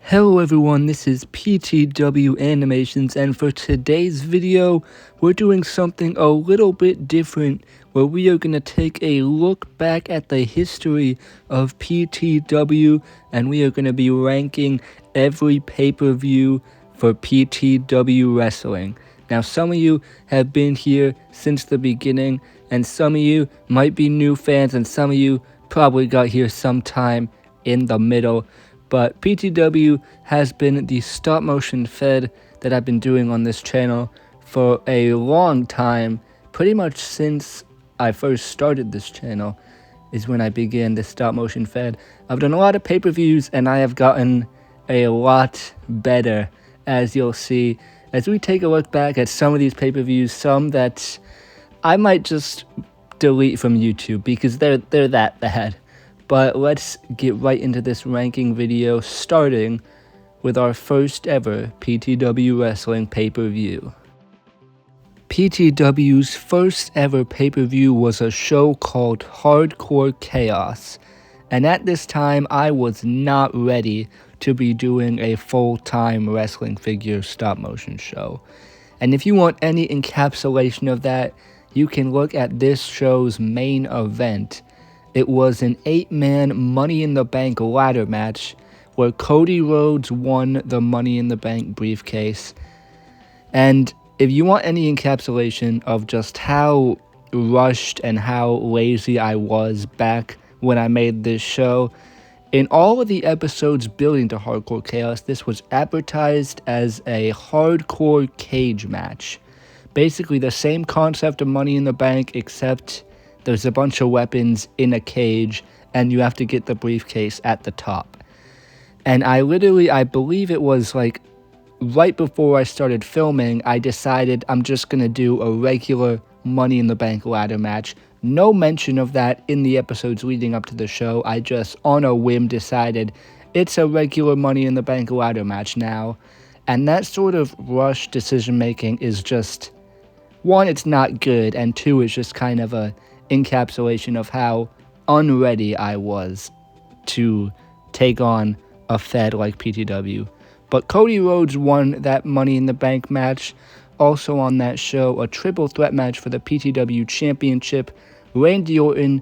Hello everyone, this is PTW Animations, and for today's video, we're doing something a little bit different, where we are going to take a look back at the history of PTW, and we are going to be ranking every pay-per-view for PTW Wrestling. Now, some of you have been here since the beginning, and some of you might be new fans, and some of you probably got here sometime in the middle. But PTW has been the stop-motion fed that I've been doing on this channel for a long time. Pretty much since I first started this channel is when I began this stop-motion fed. I've done a lot of pay-per-views and I have gotten a lot better, as you'll see, as we take a look back at some of these pay-per-views, some that I might just delete from YouTube because they're that bad. But let's get right into this ranking video, starting with our first ever PTW Wrestling pay-per-view. PTW's first ever pay-per-view was a show called Hardcore Chaos, and at this time I was not ready to be doing a full-time wrestling figure stop-motion show. And if you want any encapsulation of that, you can look at this show's main event. It was an 8-man Money in the Bank ladder match where Cody Rhodes won the Money in the Bank briefcase. And if you want any encapsulation of just how rushed and how lazy I was back when I made this show, in all of the episodes building to Hardcore Chaos, this was advertised as a hardcore cage match. Basically the same concept of Money in the Bank, except there's a bunch of weapons in a cage, and you have to get the briefcase at the top. And I believe it was like right before I started filming, I decided I'm just going to do a regular Money in the Bank ladder match. No mention of that in the episodes leading up to the show. I just, on a whim, decided it's a regular Money in the Bank ladder match now. And that sort of rushed decision making is just, one, it's not good, and two, it's just kind of a encapsulation of how unready I was to take on a fed like PTW. But Cody Rhodes won that Money in the Bank match. Also on that show, a triple threat match for the PTW Championship. Randy Orton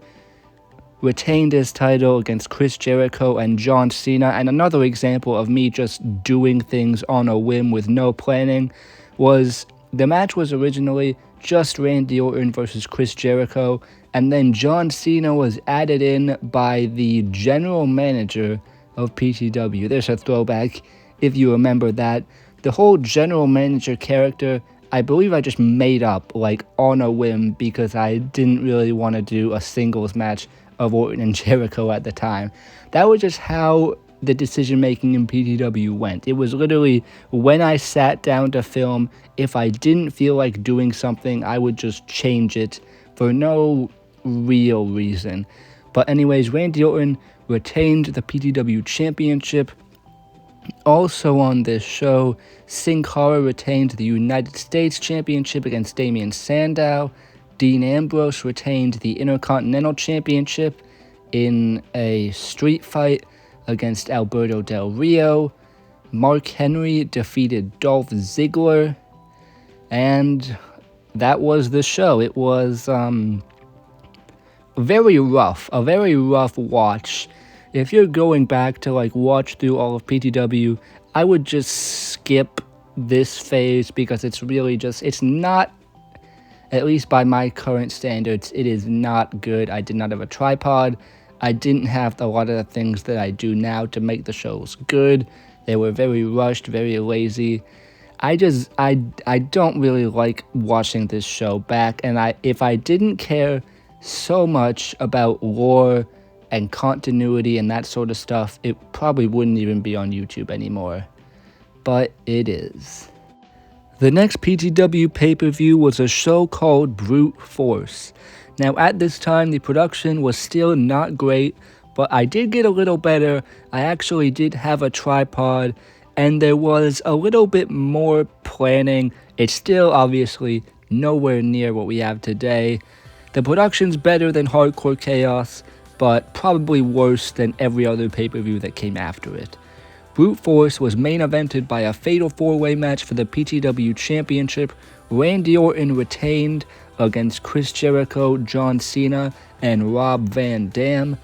retained his title against Chris Jericho and John Cena. And another example of me just doing things on a whim with no planning was the match was originally just Randy Orton versus Chris Jericho, and then John Cena was added in by the general manager of PTW. There's a throwback, if you remember that. The whole general manager character, I believe I just made up, like, on a whim, because I didn't really want to do a singles match of Orton and Jericho at the time. That was just how the decision-making in PTW went. It was literally, when I sat down to film, if I didn't feel like doing something, I would just change it for no real reason. But anyways, Randy Orton retained the PTW Championship. Also on this show, Sin Cara retained the United States Championship against Damian Sandow. Dean Ambrose retained the Intercontinental Championship in a street fight against Alberto Del Rio. Mark Henry defeated Dolph Ziggler. And that was the show. It was a very rough watch. If you're going back to like watch through all of PTW, I would just skip this phase because it's really just, it's not, at least by my current standards, it is not good. I did not have a tripod. I didn't have a lot of the things that I do now to make the shows good. They were very rushed, very lazy. I don't really like watching this show back, and if I didn't care so much about lore and continuity and that sort of stuff, it probably wouldn't even be on YouTube anymore. But it is. The next PTW pay-per-view was a show called Brute Force. Now at this time the production was still not great, but I did get a little better. I actually did have a tripod, and there was a little bit more planning. It's still obviously nowhere near what we have today. The production's better than Hardcore Chaos, but probably worse than every other pay-per-view that came after it. Brute Force was main evented by a fatal 4-way match for the PTW Championship. Randy Orton retained against Chris Jericho, John Cena, and Rob Van Dam.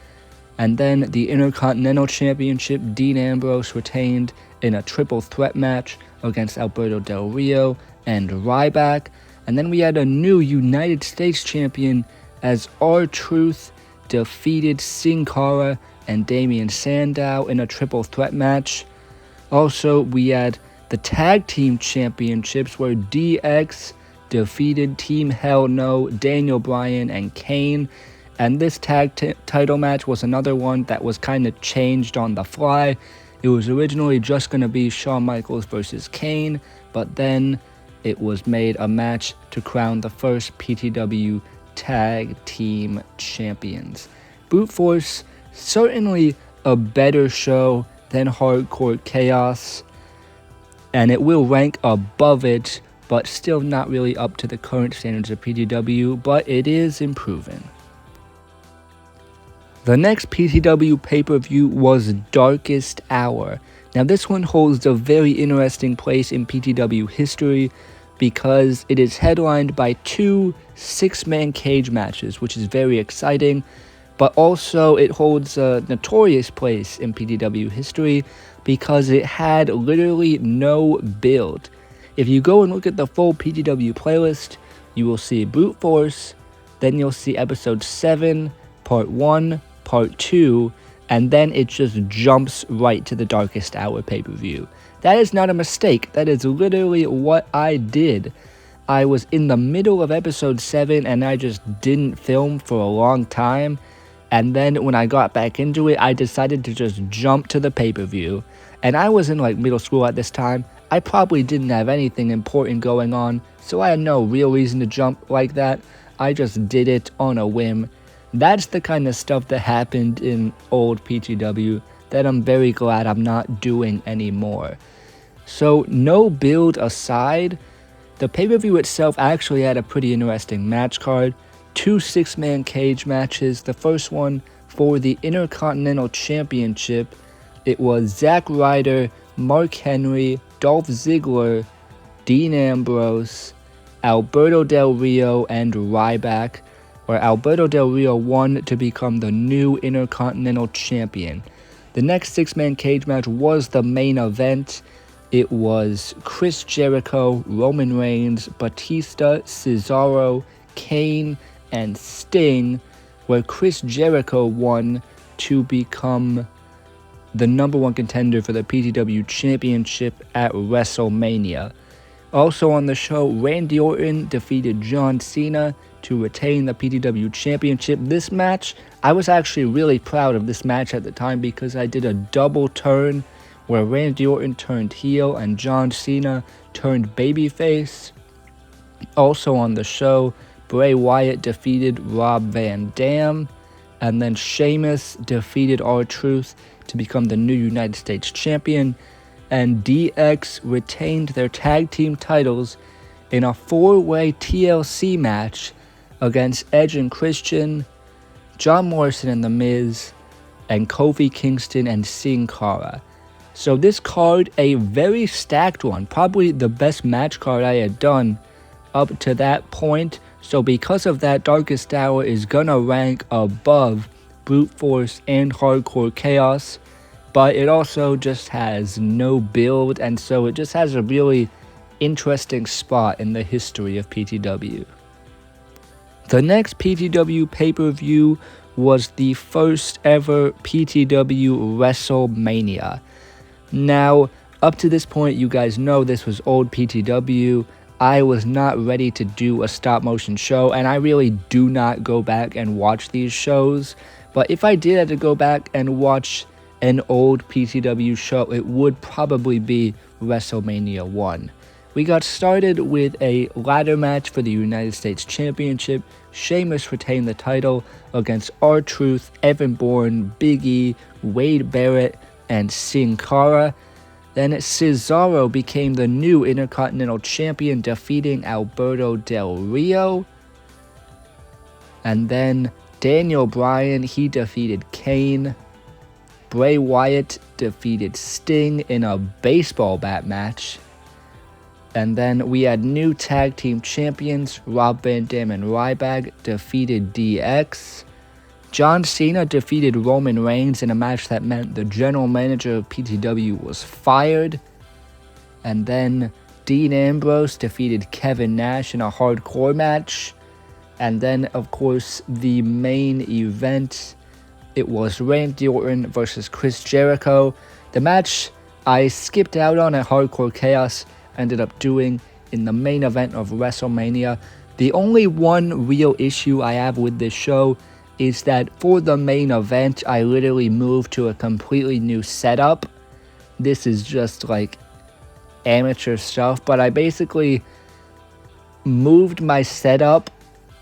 And then the Intercontinental Championship, Dean Ambrose retained in a triple threat match against Alberto Del Rio and Ryback. And then we had a new United States champion as R-Truth defeated Sin Cara and Damian Sandow in a triple threat match. Also, we had the Tag Team Championships where DX defeated Team Hell No, Daniel Bryan, and Kane. And this tag title match was another one that was kind of changed on the fly. It was originally just going to be Shawn Michaels versus Kane, but then it was made a match to crown the first PTW Tag Team Champions. Brute Force, certainly a better show than Hardcore Chaos, and it will rank above it, but still not really up to the current standards of PTW, but it is improving. The next PTW pay-per-view was Darkest Hour. Now this one holds a very interesting place in PTW history because it is headlined by 2 6-man cage matches, which is very exciting, but also it holds a notorious place in PTW history because it had literally no build. If you go and look at the full PTW playlist, you will see Brute Force, then you'll see episode 7, part 1, part 2, and then it just jumps right to the Darkest Hour pay-per-view. That is not a mistake. That is literally what I did. I was in the middle of episode 7 and I just didn't film for a long time. And then when I got back into it, I decided to just jump to the pay-per-view. And I was in like middle school at this time. I probably didn't have anything important going on, so I had no real reason to jump like that. I just did it on a whim. That's the kind of stuff that happened in old PTW that I'm very glad I'm not doing anymore. So no build aside, the pay-per-view itself actually had a pretty interesting match card. 2 6-man cage matches. The first one for the Intercontinental Championship. It was Zack Ryder, Mark Henry, Dolph Ziggler, Dean Ambrose, Alberto Del Rio, and Ryback, where Alberto Del Rio won to become the new Intercontinental Champion. The next 6-man cage match was the main event. It was Chris Jericho, Roman Reigns, Batista, Cesaro, Kane, and Sting, where Chris Jericho won to become the number 1 contender for the PTW Championship at WrestleMania. Also on the show, Randy Orton defeated John Cena to retain the PTW Championship. This match, I was actually really proud of this match at the time because I did a double turn where Randy Orton turned heel and John Cena turned babyface. Also on the show, Bray Wyatt defeated Rob Van Dam, and then Sheamus defeated R-Truth to become the new United States Champion, and DX retained their tag team titles in a 4-way TLC match against Edge and Christian, John Morrison and The Miz, and Kofi Kingston and Sin Cara. So this card, a very stacked one, probably the best match card I had done up to that point. So because of that, Darkest Hour is gonna rank above Brute Force and Hardcore Chaos, but it also just has no build, and so it just has a really interesting spot in the history of PTW. The next PTW pay-per-view was the first ever PTW WrestleMania. Now, up to this point, you guys know this was old PTW. I was not ready to do a stop-motion show, and I really do not go back and watch these shows. But if I did have to go back and watch an old PTW show, it would probably be WrestleMania 1. We got started with a ladder match for the United States Championship. Sheamus retained the title against R-Truth, Evan Bourne, Big E, Wade Barrett, and Sin Cara. Then Cesaro became the new Intercontinental Champion, defeating Alberto Del Rio. And then Daniel Bryan, he defeated Kane. Bray Wyatt defeated Sting in a baseball bat match. And then we had new tag team champions. Rob Van Dam and Ryback defeated DX. John Cena defeated Roman Reigns in a match that meant the general manager of PTW was fired. And then Dean Ambrose defeated Kevin Nash in a hardcore match. And then, of course, the main event, it was Randy Orton versus Chris Jericho. The match I skipped out on at Hardcore Chaos, ended up doing in the main event of WrestleMania. The only one real issue I have with this show is that for the main event, I literally moved to a completely new setup. This is just like amateur stuff, but I basically moved my setup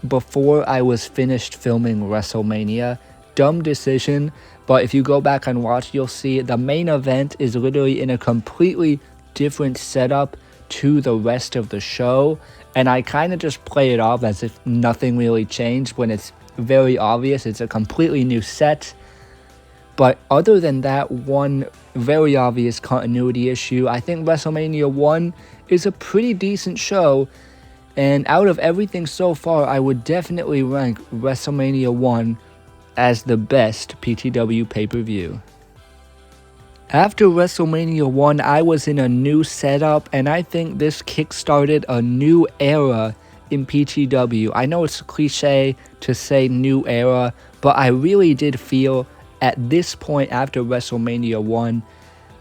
before I was finished filming WrestleMania. Dumb decision, but if you go back and watch, you'll see the main event is literally in a completely different setup to the rest of the show, and I kind of just play it off as if nothing really changed when it's very obvious it's a completely new set. But other than that one very obvious continuity issue, I think WrestleMania 1 is a pretty decent show, and out of everything so far, I would definitely rank WrestleMania 1 as the best PTW pay-per-view. After WrestleMania 1, I was in a new setup, and I think this kickstarted a new era in PTW. I know it's a cliche to say new era, but I really did feel at this point after WrestleMania 1,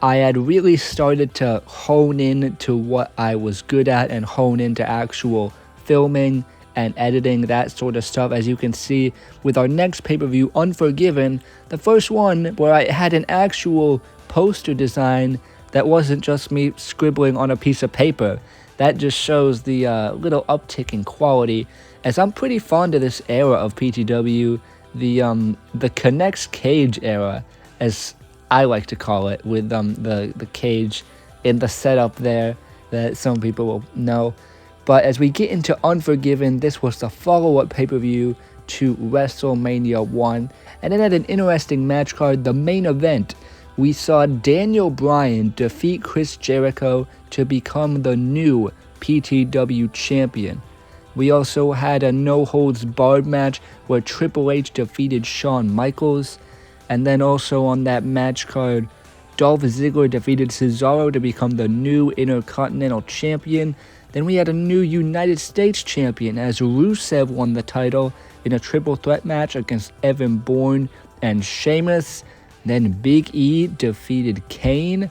I had really started to hone in to what I was good at and hone into actual filming and editing, that sort of stuff. As you can see with our next pay-per-view, Unforgiven, the first one where I had an actual poster design that wasn't just me scribbling on a piece of paper. That just shows the little uptick in quality, as I'm pretty fond of this era of PTW, the Connects Cage era, as I like to call it, with the cage in the setup there that some people will know. But as we get into Unforgiven, this was the follow-up pay-per-view to WrestleMania 1, and it had an interesting match card. The main event, we saw Daniel Bryan defeat Chris Jericho to become the new PTW champion. We also had a no-holds-barred match where Triple H defeated Shawn Michaels. And then also on that match card, Dolph Ziggler defeated Cesaro to become the new Intercontinental Champion. Then we had a new United States Champion as Rusev won the title in a triple threat match against Evan Bourne and Sheamus. Then Big E defeated Kane.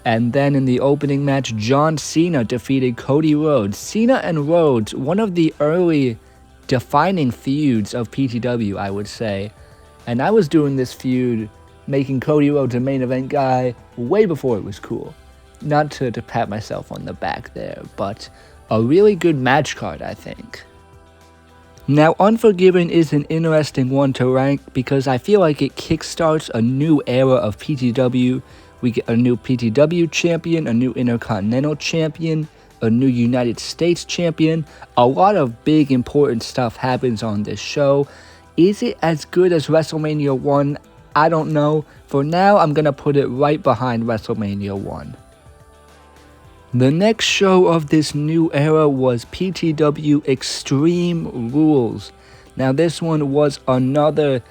And then in the opening match, John Cena defeated Cody Rhodes. Cena and Rhodes, one of the early defining feuds of PTW, I would say. And I was doing this feud, making Cody Rhodes a main event guy, way before it was cool. Not to pat myself on the back there, but a really good match card, I think. Now, Unforgiven is an interesting one to rank because I feel like it kickstarts a new era of PTW. We get a new PTW champion, a new Intercontinental champion, a new United States champion. A lot of big important stuff happens on this show. Is it as good as WrestleMania 1? I don't know. For now, I'm going to put it right behind WrestleMania 1. The next show of this new era was PTW Extreme Rules. Now this one was another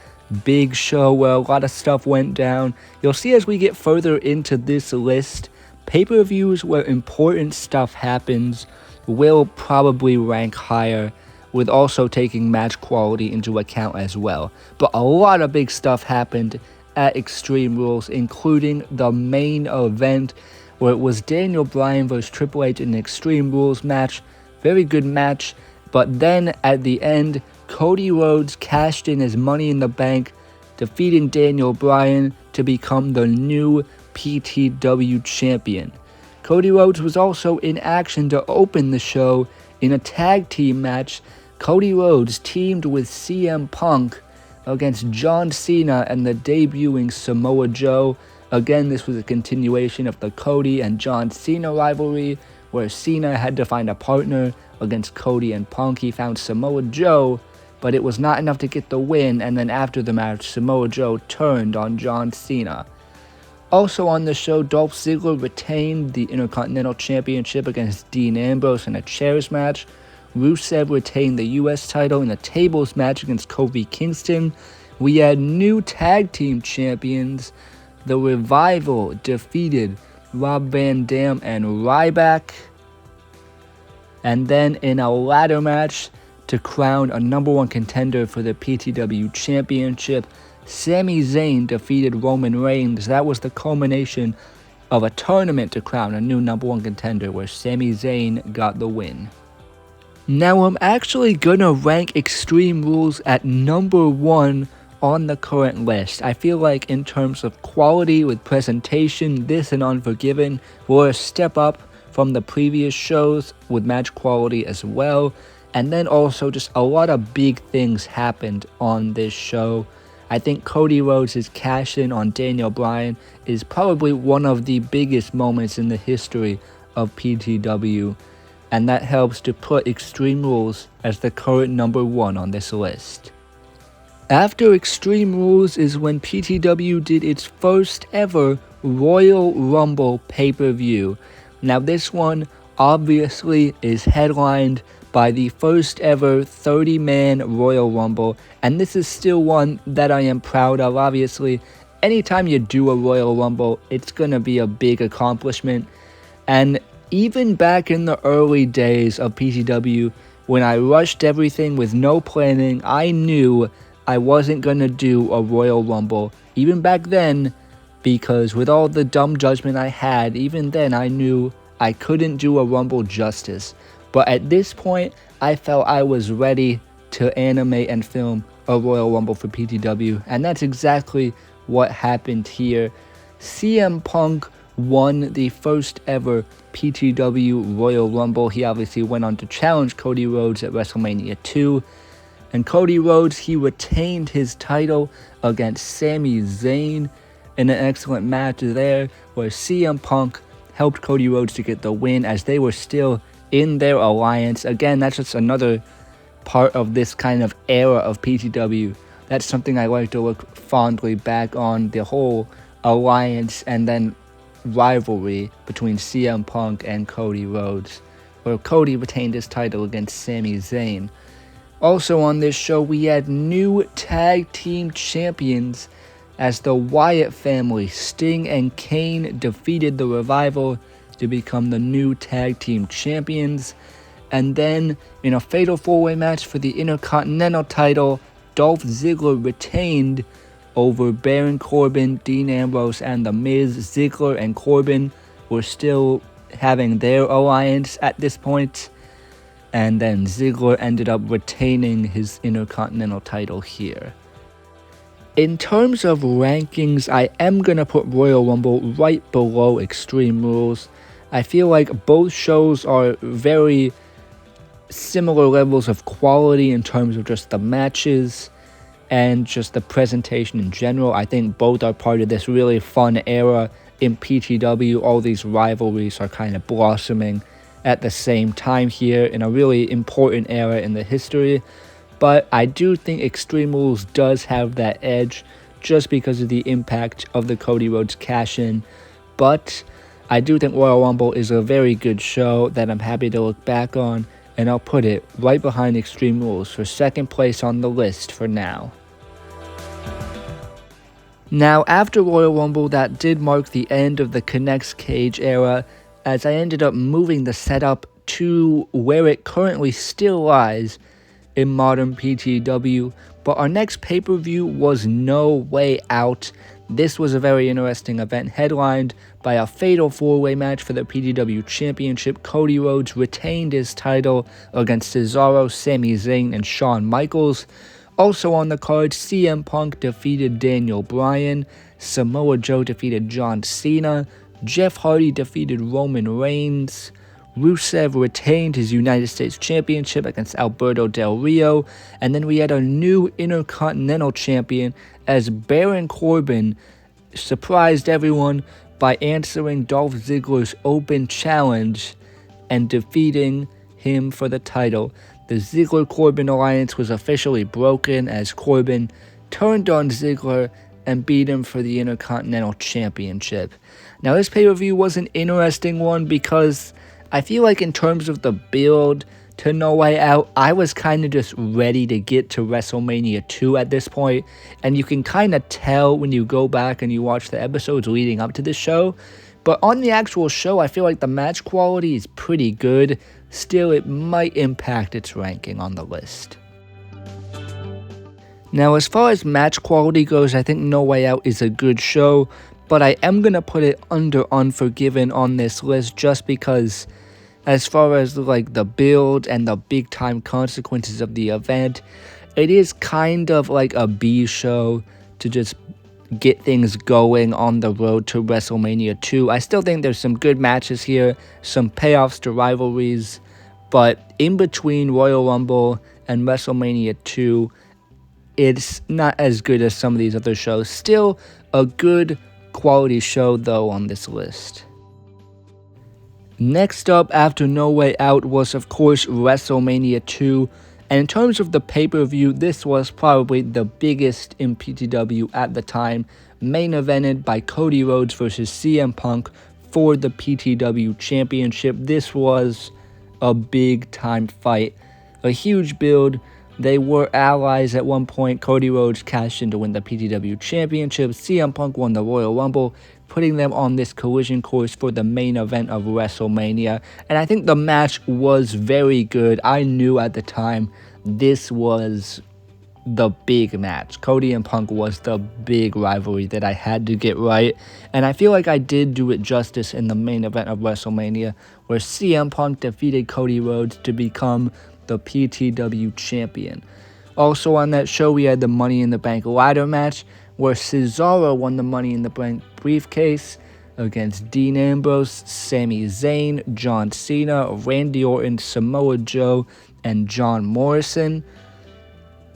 big show where a lot of stuff went down. You'll see as we get further into this list, pay-per-views where important stuff happens will probably rank higher, with also taking match quality into account as well. But a lot of big stuff happened at Extreme Rules, including the main event, where it was Daniel Bryan vs. Triple H in an Extreme Rules match. Very good match. But then at the end, Cody Rhodes cashed in his Money in the Bank, defeating Daniel Bryan to become the new PTW champion. Cody Rhodes was also in action to open the show in a tag team match. Cody Rhodes teamed with CM Punk against John Cena and the debuting Samoa Joe. Again, this was a continuation of the Cody and John Cena rivalry, where Cena had to find a partner against Cody and Punk. He found Samoa Joe but it was not enough to get the win, and then after the match, Samoa Joe turned on John Cena. Also on the show, Dolph Ziggler retained the Intercontinental Championship against Dean Ambrose in a chairs match. Rusev retained the US title in a tables match against Kofi Kingston. We had new tag team champions. The Revival defeated Rob Van Dam and Ryback. And then in a ladder match to crown a #1 contender for the PTW Championship, Sami Zayn defeated Roman Reigns. That was the culmination of a tournament to crown a new #1 contender where Sami Zayn got the win. Now I'm actually gonna rank Extreme Rules at #1 on the current list. I feel like in terms of quality with presentation, this and Unforgiven were a step up from the previous shows with match quality as well. And then also just a lot of big things happened on this show. I think Cody Rhodes' cash-in on Daniel Bryan is probably one of the biggest moments in the history of PTW. And that helps to put Extreme Rules as the current #1 on this list. After Extreme Rules is when PTW did its first ever Royal Rumble pay-per-view. Now this one obviously is headlined by the first ever 30-man Royal Rumble, and this is still one that I am proud of. Obviously, anytime you do a Royal Rumble, it's gonna be a big accomplishment. And even back in the early days of PTW, when I rushed everything with no planning, I knew I wasn't gonna do a Royal Rumble, even back then, because with all the dumb judgment I had, even then I knew I couldn't do a Rumble justice. But at this point, I felt I was ready to animate and film a Royal Rumble for PTW, and that's exactly what happened here. CM Punk won the first ever PTW Royal Rumble. He obviously went on to challenge Cody Rhodes at WrestleMania 2. And Cody Rhodes, he retained his title against Sami Zayn in an excellent match there, where CM Punk helped Cody Rhodes to get the win as they were still in their alliance. Again, that's just another part of this kind of era of PTW. That's something I like to look fondly back on, the whole alliance and then rivalry between CM Punk and Cody Rhodes, where Cody retained his title against Sami Zayn. Also on this show, we had new tag team champions as the Wyatt family, Sting and Kane, defeated the Revival to become the new tag team champions. And then, in a fatal 4-way match for the Intercontinental title, Dolph Ziggler retained over Baron Corbin, Dean Ambrose, and The Miz. Ziggler and Corbin were still having their alliance at this point. And then Ziggler ended up retaining his Intercontinental title here. In terms of rankings, I am going to put Royal Rumble right below Extreme Rules. I feel like both shows are very similar levels of quality in terms of just the matches and just the presentation in general. I think both are part of this really fun era in PTW. All these rivalries are kind of blossoming at the same time here in a really important era in the history. But I do think Extreme Rules does have that edge just because of the impact of the Cody Rhodes cash-in. But I do think Royal Rumble is a very good show that I'm happy to look back on, and I'll put it right behind Extreme Rules for second place on the list for now. Now, after Royal Rumble, that did mark the end of the Connects Cage era, as I ended up moving the setup to where it currently still lies in modern PTW. But our next pay-per-view was No Way Out. This was a very interesting event, headlined by a fatal 4-way match for the PTW Championship. Cody Rhodes retained his title against Cesaro, Sami Zayn, and Shawn Michaels. Also on the card, CM Punk defeated Daniel Bryan, Samoa Joe defeated John Cena, Jeff Hardy defeated Roman Reigns, Rusev retained his United States Championship against Alberto Del Rio, and then we had a new Intercontinental Champion as Baron Corbin surprised everyone by answering Dolph Ziggler's open challenge and defeating him for the title. the Ziggler-Corbin alliance was officially broken as Corbin turned on Ziggler and beat him for the Intercontinental Championship. Now, this pay-per-view was an interesting one because I feel like in terms of the build to No Way Out, I was kind of just ready to get to WrestleMania 2 at this point, and you can kind of tell when you go back and you watch the episodes leading up to this show. But on the actual show, I feel like the match quality is pretty good. Still, it might impact its ranking on the list. Now, as far as match quality goes, I think No Way Out is a good show, but I am going to put it under Unforgiven on this list just because as far as like the build and the big time consequences of the event, it is kind of like a B show to just get things going on the road to WrestleMania 2. I still think there's some good matches here, some payoffs to rivalries, but in between Royal Rumble and WrestleMania 2, it's not as good as some of these other shows. Still a good quality show though on this list. Next up after No Way Out was of course WrestleMania 2. And in terms of the pay-per-view, this was probably the biggest in PTW at the time, main evented by Cody Rhodes versus CM Punk for the PTW Championship. This was a big time fight, a huge build. They were allies at one point. Cody Rhodes cashed in to win the PTW Championship. CM Punk won the Royal Rumble, putting them on this collision course for the main event of WrestleMania. And I think the match was very good. I knew at the time this was the big match. Cody and Punk was the big rivalry that I had to get right. And I feel like I did do it justice in the main event of WrestleMania, where CM Punk defeated Cody Rhodes to become the PTW champion. Also on that show, we had the Money in the Bank ladder match, where Cesaro won the Money in the Bank briefcase against Dean Ambrose, Sami Zayn, John Cena, Randy Orton, Samoa Joe, and John Morrison.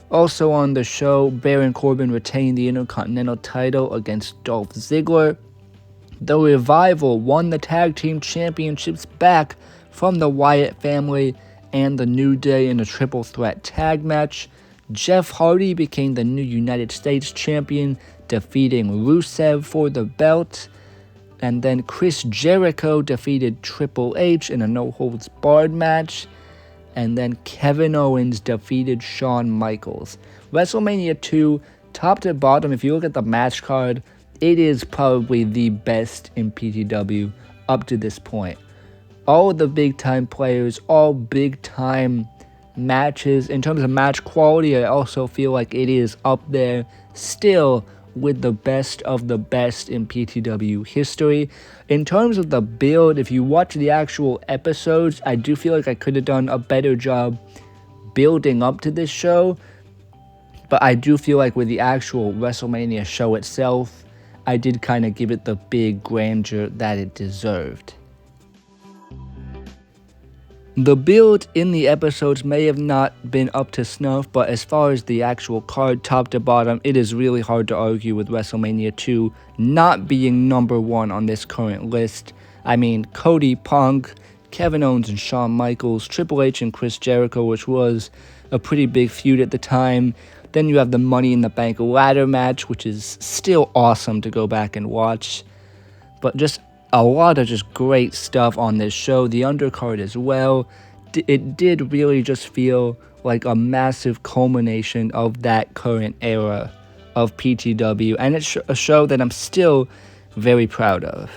Also on the show, Baron Corbin retained the Intercontinental title against Dolph Ziggler. The Revival won the Tag Team Championships back from the Wyatt family and the New Day in a triple threat tag match. Jeff Hardy became the new United States champion, defeating Rusev for the belt. And then Chris Jericho defeated Triple H in a no-holds-barred match. And then Kevin Owens defeated Shawn Michaels. WrestleMania 2, top to bottom, if you look at the match card, it is probably the best in PTW up to this point. All of the big-time players, all big-time matches. In terms of match quality, I also feel like it is up there still with the best of the best in PTW history. In terms of the build, if you watch the actual episodes, I do feel like I could have done a better job building up to this show. But I do feel like with the actual WrestleMania show itself, I did kind of give it the big grandeur that it deserved. The build in the episodes may have not been up to snuff, but as far as the actual card top to bottom, it is really hard to argue with WrestleMania 2 not being number one on this current list. I mean, Cody, Punk, Kevin Owens and Shawn Michaels, Triple H and Chris Jericho, which was a pretty big feud at the time. Then you have the Money in the Bank ladder match, which is still awesome to go back and watch. But just a lot of just great stuff on this show. The undercard as well. It did really just feel like a massive culmination of that current era of PTW. And it's a show that I'm still very proud of.